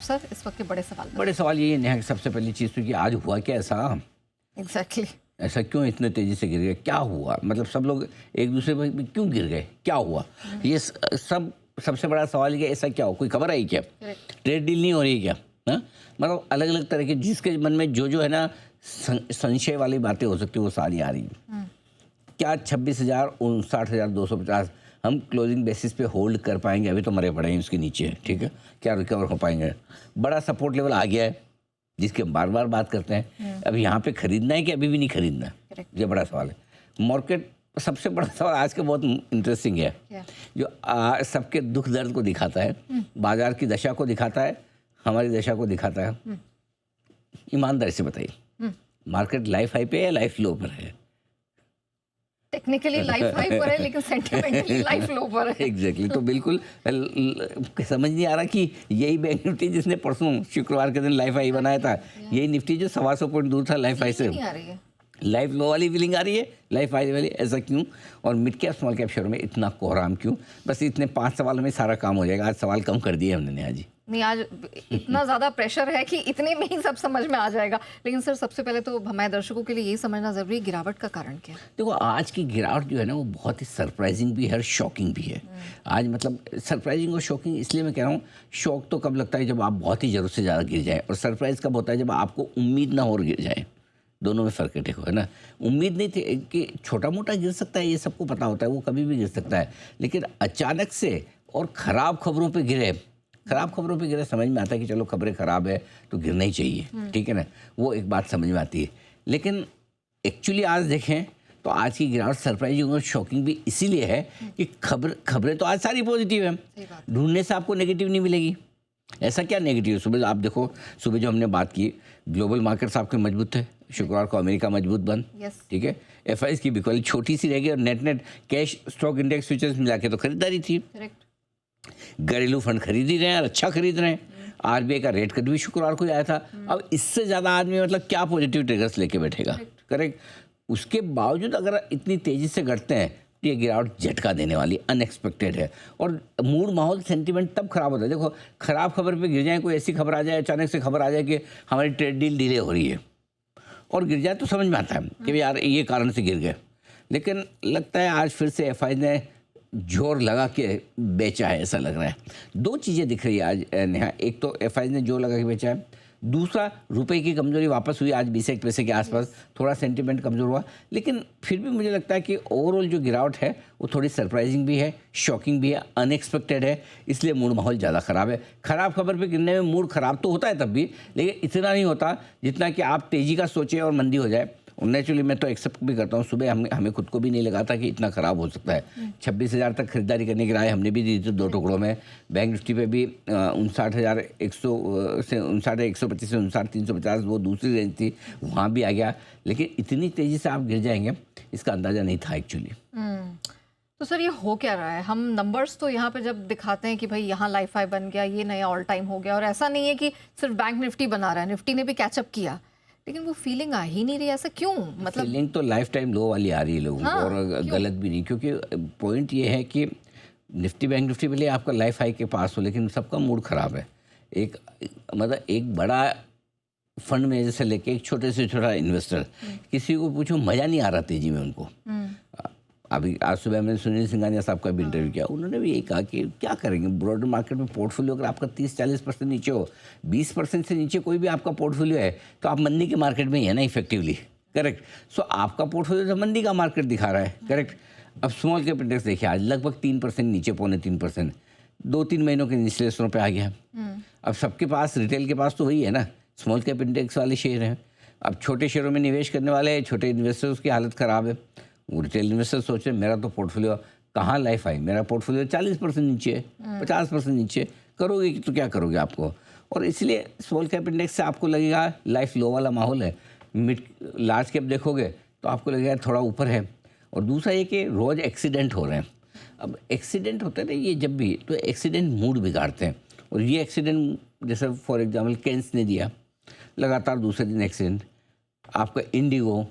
Sir इस वक्त के बड़े सवाल बड़े सवाल ये है कि सबसे पहली चीज़ तो कि आज हुआ क्या ऐसा। एग्जैक्टली ऐसा क्यों इतने तेज़ी से गिर गए, क्या हुआ, मतलब सब लोग एक दूसरे पर क्यों गिर गए, क्या हुआ। ये सब सबसे बड़ा सवाल है कि ऐसा क्या हो, कोई खबर आई क्या, ट्रेड डील नहीं हो रही है क्या। हाँ, मतलब अलग अलग तरह के जिसके मन में जो है ना संशय वाली बातें हो सकती है वो सारी आ रही है। क्या 26,000 59,250 हम क्लोजिंग बेसिस पे होल्ड कर पाएंगे, अभी तो मरे पड़े हैं उसके नीचे, ठीक है, क्या रिकवर हो पाएंगे। बड़ा सपोर्ट लेवल आ गया है जिसके बार बार बात करते हैं। अब यहाँ पे खरीदना है कि अभी भी नहीं खरीदना, ये बड़ा सवाल है। मार्केट सबसे बड़ा सवाल आज का बहुत इंटरेस्टिंग है, जो सबके दुख दर्द को दिखाता है, बाजार की दशा को दिखाता है, हमारी दशा को दिखाता है। ईमानदारी से बताइए, मार्केट लाइफ हाई पे या लाइफ लो पर है। टेक्निकली लाइफ हाई पर है लेकिन सेंटिमेंटली लाइफ लो पर है। एग्जैक्टली तो बिल्कुल समझ नहीं आ रहा कि यही बैंक निफ्टी जिसने परसों शुक्रवार के दिन लाइफ हाई बनाया था, यही निफ्टी जो 125 पॉइंट दूर था लाइफ हाई से, लाइफ लो वाली फीलिंग आ रही है, लाइफ हाई वाली। ऐसा क्यों, और mid cap small cap share में इतना कोहराम क्यों। बस इतने 5 सवालों में सारा काम हो जाएगा। आज सवाल कम कर दिए हमने आज नहीं, आज इतना ज़्यादा प्रेशर है कि इतने में ही सब समझ में आ जाएगा। लेकिन सर सबसे पहले तो हमारे दर्शकों के लिए यही समझना ज़रूरी है गिरावट का कारण क्या है। देखो आज की गिरावट जो है ना वो बहुत ही सरप्राइजिंग भी है और शॉकिंग भी है। आज मतलब सरप्राइजिंग और शॉकिंग इसलिए मैं कह रहा हूँ, शॉक तो कब लगता है जब आप बहुत ही ज़रूरत से ज़्यादा गिर जाए, और सरप्राइज कब होता है जब आपको उम्मीद ना हो और गिर जाए। दोनों में फ़र्क है, देखो है ना। उम्मीद नहीं थी कि छोटा मोटा गिर सकता है, ये सबको पता होता है, वो कभी भी गिर सकता है, लेकिन अचानक से और ख़राब खबरों पे गिरे, ख़राब खबरों पे गिरे समझ में आता है कि चलो खबरें ख़राब है तो गिरना ही चाहिए, ठीक है ना, वो एक बात समझ में आती है। लेकिन एक्चुअली आज देखें तो आज की गिरावट सरप्राइजिंग और शॉकिंग भी इसीलिए है कि खबरें तो आज सारी पॉजिटिव है, ढूंढने से आपको नेगेटिव नहीं मिलेगी। ऐसा क्या नेगेटिव है, सुबह आप देखो, सुबह जो हमने बात की ग्लोबल मार्केट्स आपके मजबूत थे, शुक्रवार को अमेरिका मजबूत बंद, ठीक है, एफआईएस की बिकवाली छोटी सी रह गई, और net net cash stock index futures मिला के तो खरीदारी थी, घरेलू फंड खरीद ही रहे हैं और अच्छा खरीद रहे हैं। आरबीआई का रेट कट भी शुक्रवार को आया था। अब इससे ज़्यादा आदमी मतलब क्या पॉजिटिव ट्रिगर्स लेके बैठेगा, करेक्ट। उसके बावजूद अगर इतनी तेज़ी से घटते हैं तो ये गिरावट झटका देने वाली, अनएक्सपेक्टेड है, और मूड माहौल सेंटीमेंट तब खराब होता है। देखो खराब खबर पे गिर जाए, कोई ऐसी खबर आ जाए, अचानक से खबर आ जाए कि हमारी ट्रेड डील डिले हो रही है और गिर जाए तो समझ में आता है कि यार ये कारण से गिर गए। लेकिन लगता है आज फिर से एफआई ने जोर लगा के बेचा है, ऐसा लग रहा है। दो चीज़ें दिख रही है आज नेहा, एक तो एफआई ने जोर लगा के बेचा है, दूसरा रुपए की कमजोरी वापस हुई, आज 20 पैसे के आसपास थोड़ा सेंटीमेंट कमज़ोर हुआ। लेकिन फिर भी मुझे लगता है कि ओवरऑल जो गिरावट है वो थोड़ी सरप्राइजिंग भी है, शॉकिंग भी है, अनएक्सपेक्टेड है, इसलिए मूड माहौल ज़्यादा ख़राब है। ख़राब खबर पे गिरने में मूड ख़राब तो होता है तब भी, लेकिन इतना नहीं होता जितना कि आप तेज़ी का सोचें और मंदी हो जाए। और नेचुरली मैं तो एक्सेप्ट भी करता हूँ, सुबह हमें खुद को भी नहीं लगा था कि इतना ख़राब हो सकता है। 26,000 तक खरीदारी करने की राय हमने भी दी थी 2 टुकड़ों में। बैंक निफ्टी पे भी 59,100 से 59,125 से 59,350 वो दूसरी रेंज थी, वहाँ भी आ गया। लेकिन इतनी तेज़ी से आप गिर जाएंगे इसका अंदाज़ा नहीं था एक्चुअली। तो सर ये हो क्या रहा है, हम नंबर्स तो यहाँ पे जब दिखाते हैं कि भाई यहाँ लाइफ हाई बन गया, ये नया ऑल टाइम हो गया, और ऐसा नहीं है कि सिर्फ बैंक निफ्टी बना रहा है, निफ्टी ने भी कैचअप किया, लेकिन वो फीलिंग आ ही नहीं रही। ऐसा क्यों, मतलब फीलिंग तो लाइफ टाइम लो वाली आ रही है लोगों को, और गलत भी नहीं, क्योंकि पॉइंट ये है कि निफ्टी बैंक निफ्टी भले आपका लाइफ हाई के पास हो, लेकिन सबका मूड ख़राब है। एक मतलब एक बड़ा फंड में जैसे लेके एक छोटे से छोटा इन्वेस्टर, किसी को पूछो मज़ा नहीं आ रहा तेजी में उनको। अभी आज सुबह मैंने सुनील सिंघानिया साहब का भी इंटरव्यू किया, उन्होंने भी यही कहा कि क्या करेंगे ब्रॉडर मार्केट में पोर्टफोलियो अगर आपका 30-40% नीचे हो, 20% से नीचे कोई भी आपका पोर्टफोलियो है तो आप मंदी के मार्केट में ही है ना इफेक्टिवली, करेक्ट। सो आपका पोर्टफोलियो तो मंदी का मार्केट दिखा रहा है, करेक्ट। अब स्मॉल कैप इंडेक्स देखिए आज लगभग 3% नीचे, 2.25%, 2-3 महीनों के निचले स्तरों पर आ गया। अब सबके पास, रिटेल के पास तो वही है ना, स्मॉल कैप इंडेक्स वाले शेयर हैं। अब छोटे शेयरों में निवेश करने वाले छोटे इन्वेस्टर्स की हालत ख़राब है। वो रिटेल इन्वेस्टर सोच रहे मेरा तो पोर्टफोलियो कहाँ लाइफ आई, मेरा पोर्टफोलियो 40% नीचे है, 50% नीचे, करोगे तो क्या करोगे आपको। और इसलिए स्मॉल कैप इंडेक्स से आपको लगेगा लाइफ लो वाला माहौल है। मिड लार्ज कैप देखोगे तो आपको लगेगा थोड़ा ऊपर है। और दूसरा ये कि रोज़ एक्सीडेंट हो रहे हैं। अब एक्सीडेंट होते हैं ना ये जब भी, तो एक्सीडेंट मूड बिगाड़ते हैं। और ये एक्सीडेंट जैसे फॉर एग्जाम्पल केन्स ने दिया, लगातार दूसरे दिन एक्सीडेंट, आपका इंडिगो,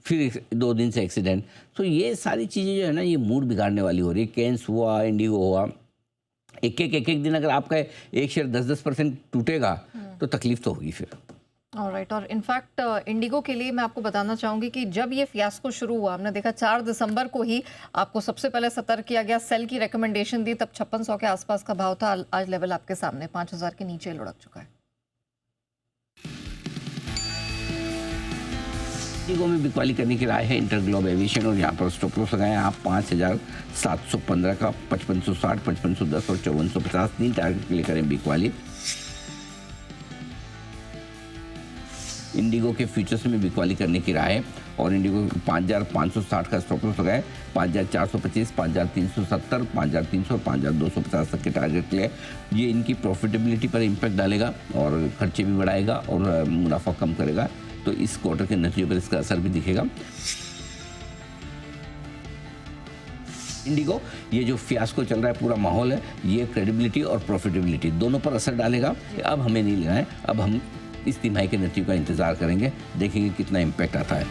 फिर 2 दिन से एक्सीडेंट। तो ये सारी चीज़ें जो है ना ये मूड बिगाड़ने वाली हो रही है। केन्स हुआ, इंडिगो हुआ, एक दिन अगर आपका एक शेयर 10% टूटेगा तो तकलीफ तो होगी फिर। ऑलराइट। और इनफैक्ट इंडिगो के लिए मैं आपको बताना चाहूंगी कि जब ये फियास्को शुरू हुआ, हमने देखा 4 दिसंबर को ही आपको सबसे पहले सतर्क किया गया, सेल की रिकमेंडेशन दी, तब 5600 के आसपास का भाव था। आज लेवल आपके सामने 5000 के नीचे लुढ़क चुका है। इंडिगो में बिकवाली करने की राय है इंटरग्लोब एविएशन, और यहाँ पर स्टॉप लॉस लगाएं आप 5715 का, 5560, 5510 और 5450 तीन टारगेट के लिए करें बिकवाली। इंडिगो के फ्यूचर्स में बिकवाली करने की राय है, और इंडिगो 5560 का स्टॉप लॉस लगाए, 5425, 5370, 5300 और 5250 तक के टारगेट के लिए। ये इनकी प्रॉफिटेबिलिटी पर इम्पैक्ट डालेगा और खर्चे भी बढ़ाएगा और मुनाफा कम करेगा, तो इस क्वार्टर के नतीजों पर इसका असर भी दिखेगा। इंडिगो ये जो फियास्को चल रहा है पूरा माहौल है, ये क्रेडिबिलिटी और प्रॉफिटेबिलिटी दोनों पर असर डालेगा। अब हमें नहीं लेना है, अब हम इस तिमाही के नतीजों का इंतजार करेंगे, देखेंगे कितना इम्पैक्ट आता है।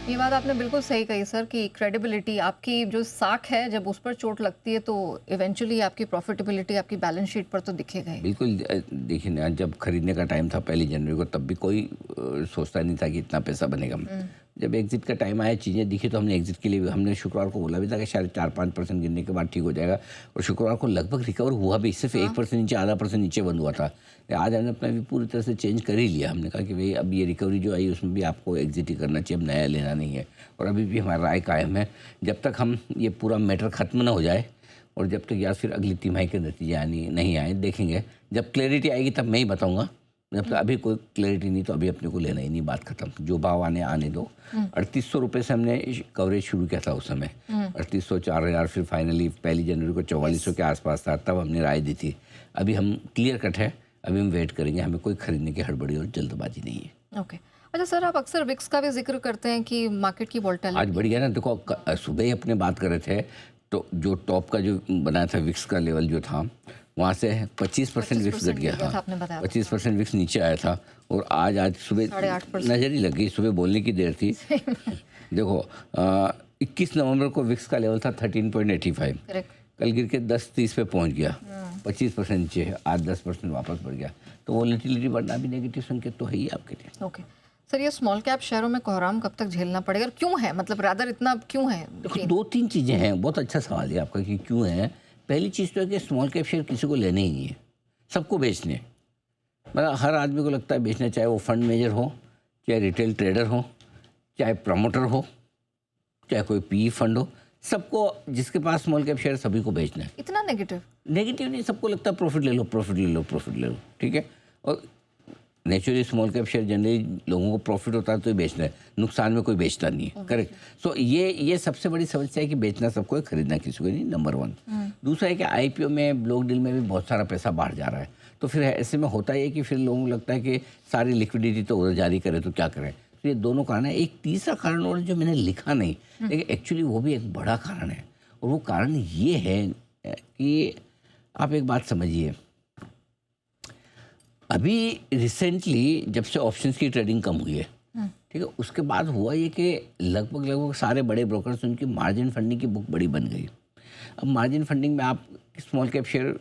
ये बात आपने बिल्कुल सही कही सर कि क्रेडिबिलिटी, आपकी जो साख है जब उस पर चोट लगती है तो इवेंचुअली आपकी प्रॉफिटेबिलिटी आपकी बैलेंस शीट पर तो दिखेगा ही। बिल्कुल। देखिए ना, जब खरीदने का टाइम था 1 जनवरी को, तब भी कोई सोचता नहीं था कि इतना पैसा बनेगा। जब एग्जिट का टाइम आया, चीज़ें दिखी, तो हमने एग्जिट के लिए हमने शुक्रवार को बोला भी था कि शायद 4-5% गिरने के बाद ठीक हो जाएगा, और शुक्रवार को लगभग रिकवर हुआ भी, सिर्फ 1% नीचे, आधा % नीचे बंद हुआ था। आज हमने अपना भी पूरी तरह से चेंज कर ही लिया। हमने कहा कि भाई अब ये रिकवरी जो आई उसमें भी आपको एग्जिट ही करना चाहिए, अब नया लेना नहीं है। और अभी भी हमारा राय कायम है, जब तक हम ये पूरा मैटर ख़त्म ना हो जाए और जब तक या फिर अगली तिमाही के नतीजे नहीं आए, देखेंगे जब क्लैरिटी आएगी तब मैं ही बताऊंगा। जब तक अभी कोई क्लैरिटी नहीं तो अभी अपने को लेना ही नहीं, बात खत्म। जो भाव आने दो। 3800 रुपये से हमने कवरेज शुरू किया था उस समय, 3800, 4000, फिर फाइनली 1 जनवरी को 4400 के आसपास था, तब हमने राय दी थी। अभी हम क्लियर कट है, अभी हम वेट करेंगे, हमें कोई खरीदने की हड़बड़ी और जल्दबाजी नहीं है। ओके। अच्छा सर, आप अक्सर विक्स का भी जिक्र करते हैं कि मार्केट की वोलेटिलिटी आज बढ़ गया ना। देखो सुबह ही अपने बात कर रहे थे, तो जो टॉप का जो बनाया था विक्स का लेवल जो था, वहाँ से 25% विक्स घट गया था, 25% विक्स नीचे आया था, और आज सुबह 8.5% नजर ही लग गई। सुबह बोलने की देर थी। देखो 21 नवंबर को विक्स का लेवल था 13.85, कल गिर के 10.30 पे पहुंच गया, 25% नीचे है, आज 10% वापस बढ़ गया। तो वोलेटिलिटी बढ़ना भी नेगेटिव संकेत तो है ही आपके लिए। ओके सर, ये स्मॉल कैप शेयरों में कोहराम कब तक झेलना पड़ेगा और क्यों है, मतलब रादर इतना क्यों है? देखो 2-3 चीज़ें हैं। बहुत अच्छा सवाल है आपका कि क्यों है। पहली चीज़ तो है कि स्मॉल कैप शेयर किसी को लेने ही नहीं है, सबको बेचने। मतलब हर आदमी को लगता है बेचना, चाहे वो फंड मैनेजर हो, चाहे रिटेल ट्रेडर हो, चाहे प्रमोटर हो, चाहे कोई पी फंड हो, सबको, जिसके पास स्मॉल कैप शेयर सभी को बेचना है। इतना नेगेटिव नहीं, सबको लगता है प्रॉफिट ले लो, प्रॉफिट ले लो, प्रॉफिट ले लो, ठीक है। और naturally small cap share generally लोगों को प्रॉफिट होता है तो ही बेचना है, नुकसान में कोई बेचता नहीं है। करेक्ट। सो ये सबसे बड़ी समस्या है कि बेचना सबको है, खरीदना किसी को नहीं, नंबर 1। दूसरा है कि आईपीओ में, ब्लॉक डील में भी बहुत सारा पैसा बाहर जा रहा है, तो फिर ऐसे में होता है कि फिर लोगों को लगता है कि सारी लिक्विडिटी तो उधर जारी करे तो क्या करें। तो ये दोनों कारण है। एक तीसरा कारण और जो मैंने लिखा नहीं, लेकिन एक्चुअली वो भी एक बड़ा कारण है, और वो कारण ये है कि आप एक बात समझिए, अभी रिसेंटली जब से ऑप्शंस की ट्रेडिंग कम हुई है, ठीक है, उसके बाद हुआ ये कि लगभग सारे बड़े ब्रोकर्स, उनकी मार्जिन फंडिंग की बुक बड़ी बन गई। अब मार्जिन फंडिंग में आप small cap share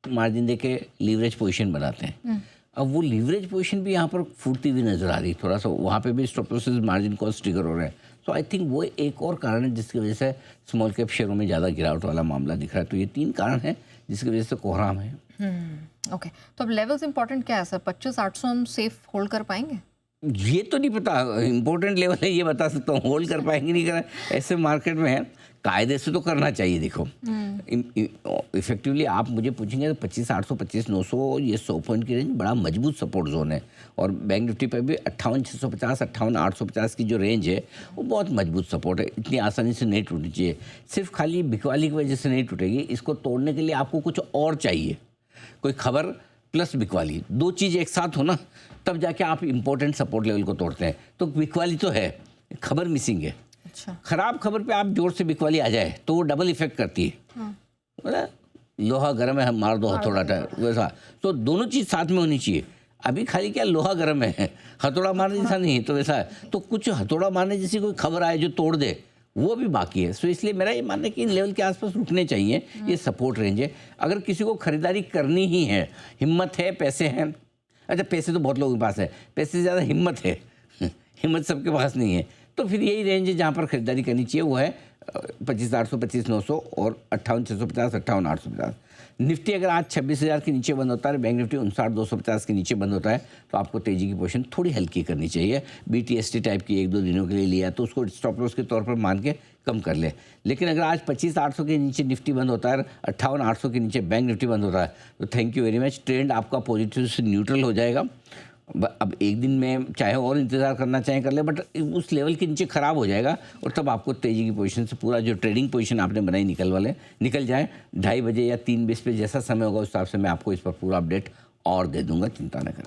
margin they के लीवरेज पोजीशन बनाते हैं। अब वो लीवरेज पोजीशन भी यहाँ पर फूटती हुई नजर आ रही, थोड़ा सा वहाँ पे भी stop losses, margin cost trigger हो रहे हैं। तो आई थिंक वो एक और कारण है जिसकी वजह से स्मॉल कैप शेयरों में ज़्यादा गिरावट वाला मामला दिख रहा है। तो ये 3 कारण हैं जिसकी वजह से कोहराम है। ओके। तो अब लेवल्स इंपॉर्टेंट क्या है सर? 25-800 हम सेफ होल्ड कर पाएंगे? ये तो नहीं पता, इम्पोर्टेंट लेवल है ये बता सकता हूँ, होल्ड कर पाएंगे नहीं कर, ऐसे मार्केट में है, कायदे से तो करना चाहिए। देखो इफेक्टिवली आप मुझे पूछेंगे तो 25,800, 25,900 ये 100 पॉइंट की रेंज बड़ा मजबूत सपोर्ट जोन है, और बैंक निफ्टी पर भी 58,650, 58,850 की जो रेंज है वो बहुत मजबूत सपोर्ट है, इतनी आसानी से नहीं टूटनी चाहिए। सिर्फ खाली बिकवाली की वजह से नहीं टूटेगी, इसको तोड़ने के लिए आपको कुछ और चाहिए, कोई खबर प्लस बिकवाली, 2 चीज़ एक साथ हो ना, तब जाके आप इम्पोर्टेंट सपोर्ट लेवल को तोड़ते हैं। तो बिकवाली तो है, खबर मिसिंग है। अच्छा। खराब खबर पे आप जोर से बिकवाली आ जाए तो वो डबल इफेक्ट करती है। मतलब लोहा गर्म है, मार दो हथौड़ा, वैसा। तो दोनों चीज़ साथ में होनी चाहिए। अभी खाली क्या लोहा गर्म है, हथौड़ा मारने जैसा नहीं, तो वैसा है। तो कुछ हथौड़ा मारने जैसी कोई खबर आए जो तोड़ दे, वो भी बाकी है। सो इसलिए मेरा ये मानना है कि इन लेवल के आसपास रुकने चाहिए, ये सपोर्ट रेंज है। अगर किसी को खरीदारी करनी ही है, हिम्मत है, पैसे हैं, अच्छा पैसे तो बहुत लोगों के पास है, पैसे से ज़्यादा हिम्मत है हिम्मत सबके पास नहीं है, तो फिर यही रेंज है जहाँ पर खरीदारी करनी चाहिए, वो है 25,800, 25,900 और 58,650, 58,850। निफ्टी अगर आज 26,000 के नीचे बंद होता है, बैंक निफ्टी 59,250 के नीचे बंद होता है, तो आपको तेज़ी की पोजीशन थोड़ी हल्की करनी चाहिए। BTST टाइप की 1-2 दिनों के लिए लिया तो उसको स्टॉप लॉस के तौर पर मान के कम कर ले। लेकिन अगर आज 25,800 के नीचे निफ्टी बंद होता है, 58,800 के नीचे बैंक निफ्टी बंद होता है, तो thank you very much, trend आपका पॉजिटिव से न्यूट्रल हो जाएगा। अब एक दिन में चाहे और इंतज़ार करना चाहें कर ले, बट उस लेवल के नीचे ख़राब हो जाएगा और तब आपको तेज़ी की पोजीशन से पूरा जो ट्रेडिंग पोजीशन आपने बनाई निकल जाए। 2:30 बजे या 3 बजे पे जैसा समय होगा उस हिसाब से मैं आपको इस पर पूरा अपडेट और दे दूंगा, चिंता न करें।